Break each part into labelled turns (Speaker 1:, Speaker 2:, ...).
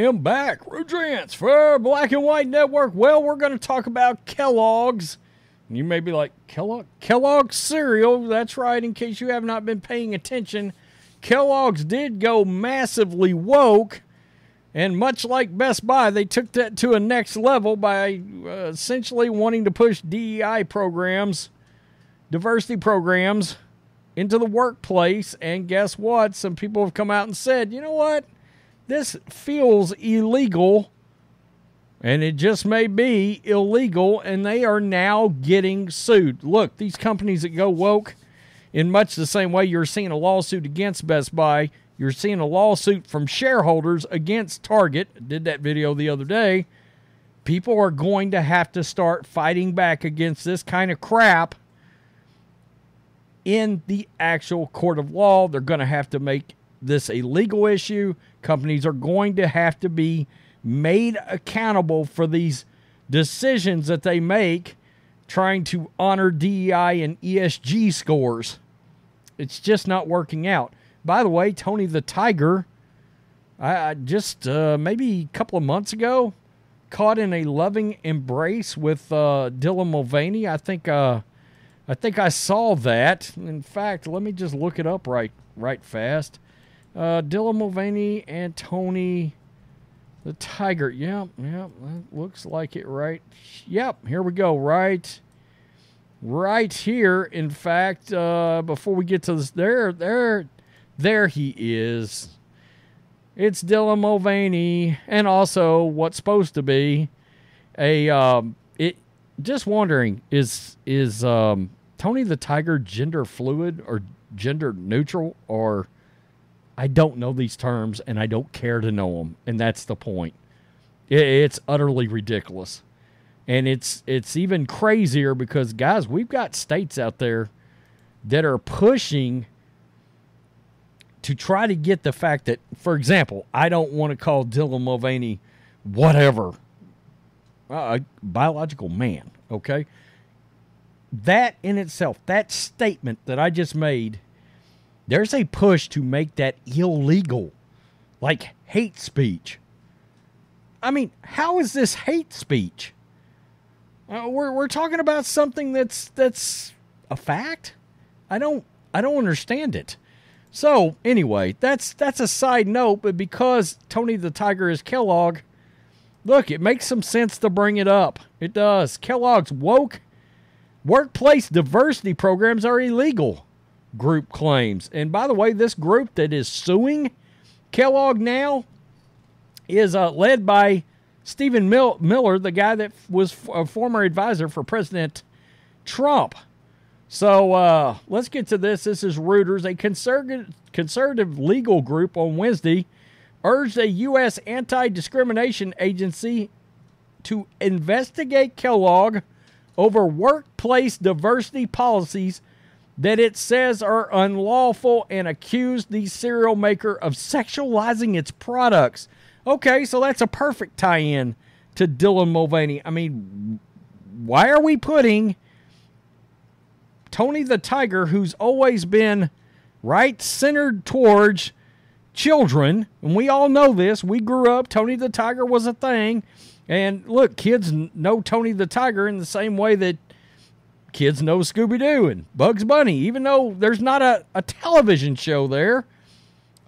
Speaker 1: am back. Rudrance for Black and White Network. Well, we're going to talk about Kellogg's. You may be like, Kellogg's cereal. That's right, in case you have not been paying attention. Kellogg's did go massively woke. And much like Best Buy, they took that to a next level by essentially wanting to push DEI programs, diversity programs, into the workplace. And guess what? Some people have come out and said, you know what? This feels illegal, and it just may be illegal, and they are now getting sued. Look, these companies that go woke, in much the same way you're seeing a lawsuit against Best Buy, you're seeing a lawsuit from shareholders against Target. I did that video the other day. People are going to have to start fighting back against this kind of crap in the actual court of law. They're going to have to make this a legal issue. Companies are going to have to be made accountable for these decisions that they make trying to honor DEI and ESG scores. It's just not working out. By the way, Tony the Tiger, I just maybe a couple of months ago, caught in a loving embrace with Dylan Mulvaney. I think I saw that. In fact, let me just look it up right fast. Dylan Mulvaney and Tony the Tiger. Yep, that looks like it, right? Yep, here we go, right here. In fact, before we get to this, there he is. It's Dylan Mulvaney, and also what's supposed to be a just wondering, is Tony the Tiger gender fluid or gender neutral, or I don't know these terms, and I don't care to know them, and that's the point. It's utterly ridiculous. And it's even crazier because, guys, we've got states out there that are pushing to try to get the fact that, for example, I don't want to call Dylan Mulvaney whatever, a biological man, okay? That in itself, that statement that I just made, there's a push to make that illegal, like hate speech. I mean, how is this hate speech? We're talking about something that's a fact. I don't understand it. So anyway, that's a side note. But because Tony the Tiger is Kellogg, look, it makes some sense to bring it up. It does. Kellogg's woke workplace diversity programs are illegal, group claims. And by the way, this group that is suing Kellogg now is led by Stephen Miller, the guy that was a former advisor for President Trump. So let's get to this. This is Reuters. A conservative legal group on Wednesday urged a U.S. anti-discrimination agency to investigate Kellogg over workplace diversity policies that it says are unlawful, and accused the cereal maker of sexualizing its products. Okay, so that's a perfect tie-in to Dylan Mulvaney. I mean, why are we putting Tony the Tiger, who's always been centered towards children, and we all know this. We grew up, Tony the Tiger was a thing. And look, kids know Tony the Tiger in the same way that kids know Scooby-Doo and Bugs Bunny. Even though there's not a television show there,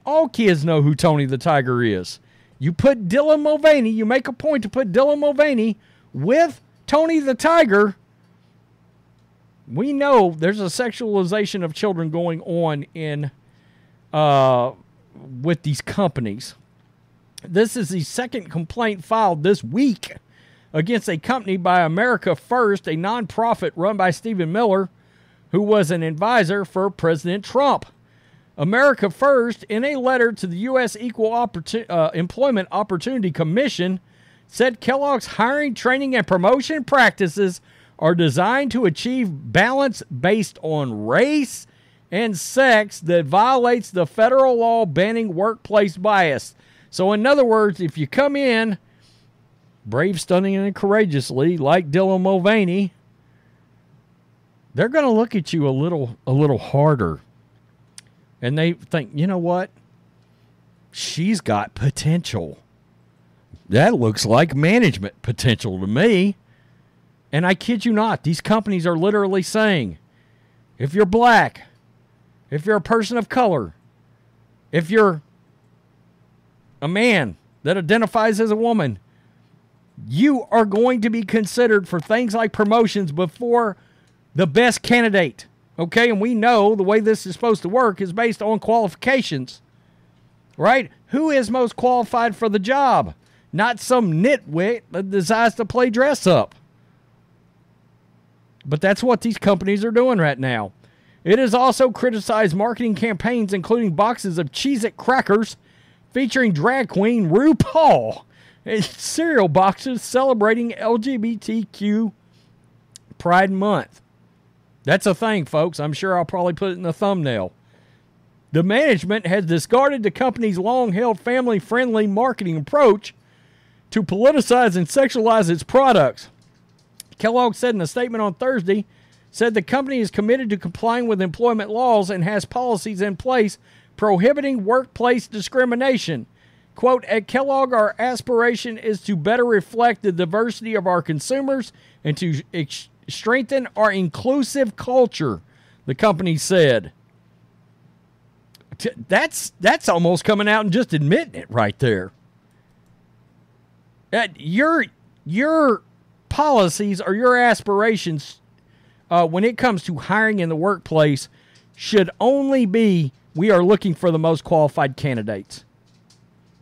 Speaker 1: all kids know who Tony the Tiger is. You put Dylan Mulvaney, you make a point to put Dylan Mulvaney with Tony the Tiger, we know there's a sexualization of children going on in with these companies. This is the second complaint filed this week against a company by America First, a nonprofit run by Stephen Miller, who was an advisor for President Trump. America First, in a letter to the U.S. Equal Employment Opportunity Commission, said Kellogg's hiring, training, and promotion practices are designed to achieve balance based on race and sex that violates the federal law banning workplace bias. So in other words, if you come in brave, stunning, and courageously like Dylan Mulvaney, they're going to look at you a little harder. And they think, you know what? She's got potential. That looks like management potential to me. And I kid you not, these companies are literally saying, if you're black, if you're a person of color, if you're a man that identifies as a woman, you are going to be considered for things like promotions before the best candidate. Okay, and we know the way this is supposed to work is based on qualifications, right? Who is most qualified for the job? Not some nitwit that decides to play dress up. But that's what these companies are doing right now. It has also criticized marketing campaigns, including boxes of Cheez-It crackers featuring drag queen RuPaul and cereal boxes celebrating LGBTQ Pride Month. That's a thing, folks. I'm sure I'll probably put it in the thumbnail. The management has discarded the company's long-held family-friendly marketing approach to politicize and sexualize its products. Kellogg said in a statement on Thursday, said the company is committed to complying with employment laws and has policies in place prohibiting workplace discrimination. Quote, at Kellogg, our aspiration is to better reflect the diversity of our consumers and to strengthen our inclusive culture, the company said. That's almost coming out and just admitting it right there. Your policies or your aspirations when it comes to hiring in the workplace should only be, we are looking for the most qualified candidates.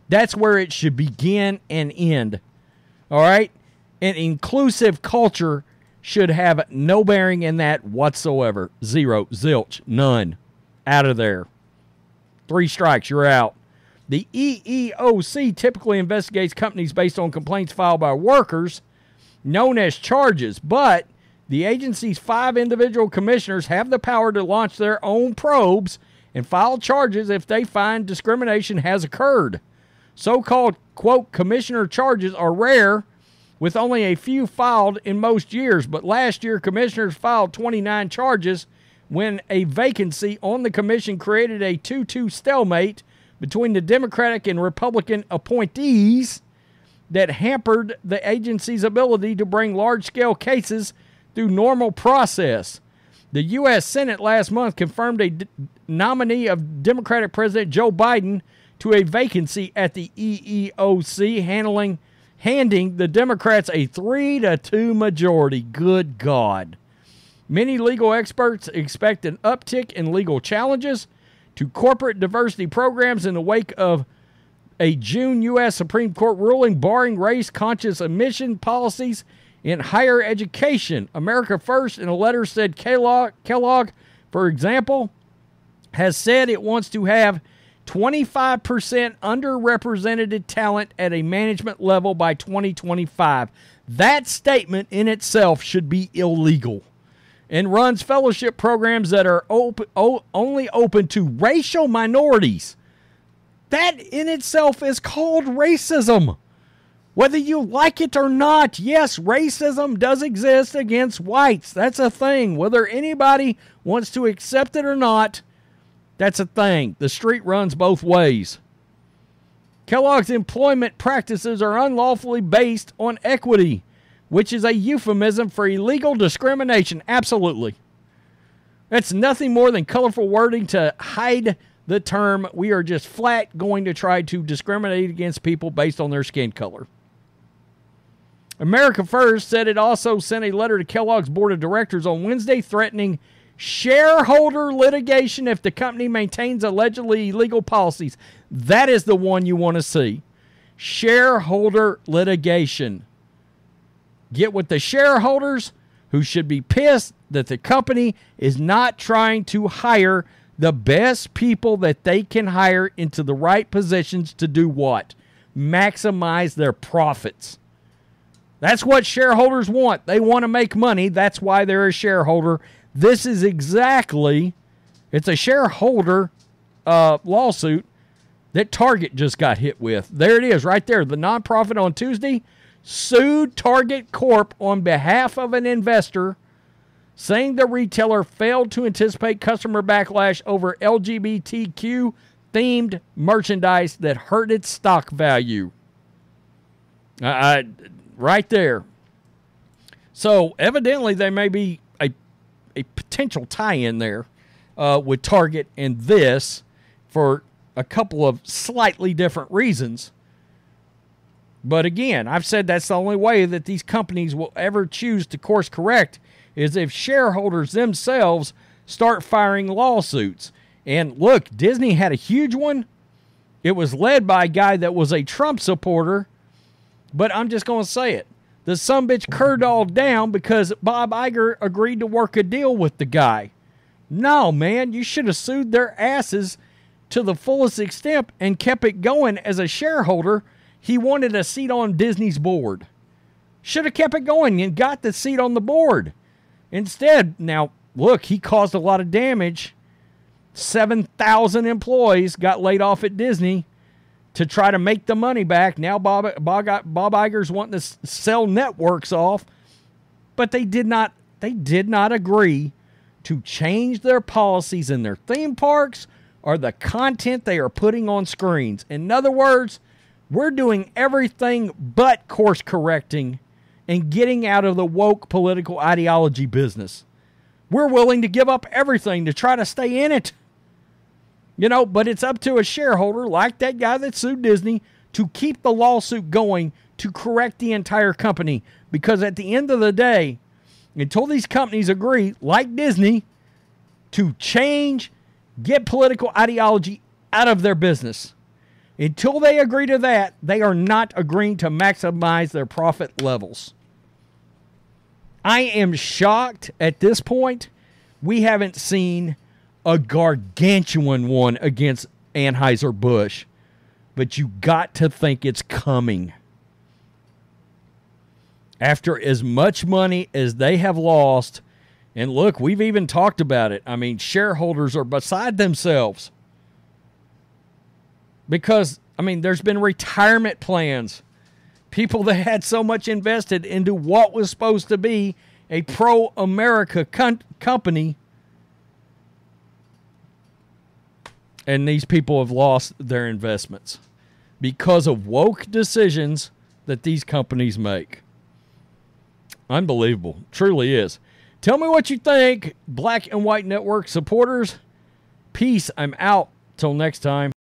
Speaker 1: That's where it should begin and end. All right? An inclusive culture should have no bearing in that whatsoever. Zero, zilch, none. Out of there. 3 strikes, you're out. The EEOC typically investigates companies based on complaints filed by workers, known as charges, but the agency's 5 individual commissioners have the power to launch their own probes and file charges if they find discrimination has occurred. So-called, quote, commissioner charges are rare, with only a few filed in most years, but last year commissioners filed 29 charges when a vacancy on the commission created a 2-2 stalemate between the Democratic and Republican appointees that hampered the agency's ability to bring large-scale cases through normal process. The U.S. Senate last month confirmed a nominee of Democratic President Joe Biden to a vacancy at the EEOC, handing the Democrats a 3-2 majority. Good God. Many legal experts expect an uptick in legal challenges to corporate diversity programs in the wake of a June U.S. Supreme Court ruling barring race-conscious admission policies in higher education. America First, in a letter, said Kellogg, for example, has said it wants to have 25% underrepresented talent at a management level by 2025. That statement in itself should be illegal, and runs fellowship programs that are only open to racial minorities. That in itself is called racism. Whether you like it or not, yes, racism does exist against whites. That's a thing. Whether anybody wants to accept it or not, that's a thing. The street runs both ways. Kellogg's employment practices are unlawfully based on equity, which is a euphemism for illegal discrimination. Absolutely. That's nothing more than colorful wording to hide the term. We are just flat going to try to discriminate against people based on their skin color. America First said it also sent a letter to Kellogg's board of directors on Wednesday threatening shareholder litigation if the company maintains allegedly illegal policies. That is the one you want to see. Shareholder litigation. Get with the shareholders who should be pissed that the company is not trying to hire the best people that they can hire into the right positions to do what? Maximize their profits. That's what shareholders want. They want to make money. That's why they're a shareholder. This is exactly, it's a shareholder lawsuit that Target just got hit with. There it is right there. The nonprofit on Tuesday sued Target Corp on behalf of an investor, saying the retailer failed to anticipate customer backlash over LGBTQ-themed merchandise that hurt its stock value. Right there. So evidently there may be a potential tie-in there with Target and this for a couple of slightly different reasons. But again, I've said that's the only way that these companies will ever choose to course correct is if shareholders themselves start firing lawsuits. And look, Disney had a huge one. It was led by a guy that was a Trump supporter. But I'm just going to say it. The sumbitch curd all down because Bob Iger agreed to work a deal with the guy. No, man, you should have sued their asses to the fullest extent and kept it going as a shareholder. He wanted a seat on Disney's board. Should have kept it going and got the seat on the board. Instead, now, look, he caused a lot of damage. 7,000 employees got laid off at Disney to try to make the money back. Now Bob Iger's wanting to sell networks off, but they did not agree to change their policies in their theme parks or the content they are putting on screens. In other words, we're doing everything but course correcting and getting out of the woke political ideology business. We're willing to give up everything to try to stay in it. But it's up to a shareholder like that guy that sued Disney to keep the lawsuit going to correct the entire company. Because at the end of the day, until these companies agree, like Disney, to change, get political ideology out of their business, until they agree to that, they are not agreeing to maximize their profit levels. I am shocked at this point. We haven't seen a gargantuan one against Anheuser-Busch, but you got to think it's coming. After as much money as they have lost, and look, we've even talked about it. I mean, shareholders are beside themselves. Because, there's been retirement plans. People that had so much invested into what was supposed to be a pro-America company. And these people have lost their investments because of woke decisions that these companies make. Unbelievable. Truly is. Tell me what you think, Black and White Network supporters. Peace. I'm out. Till next time.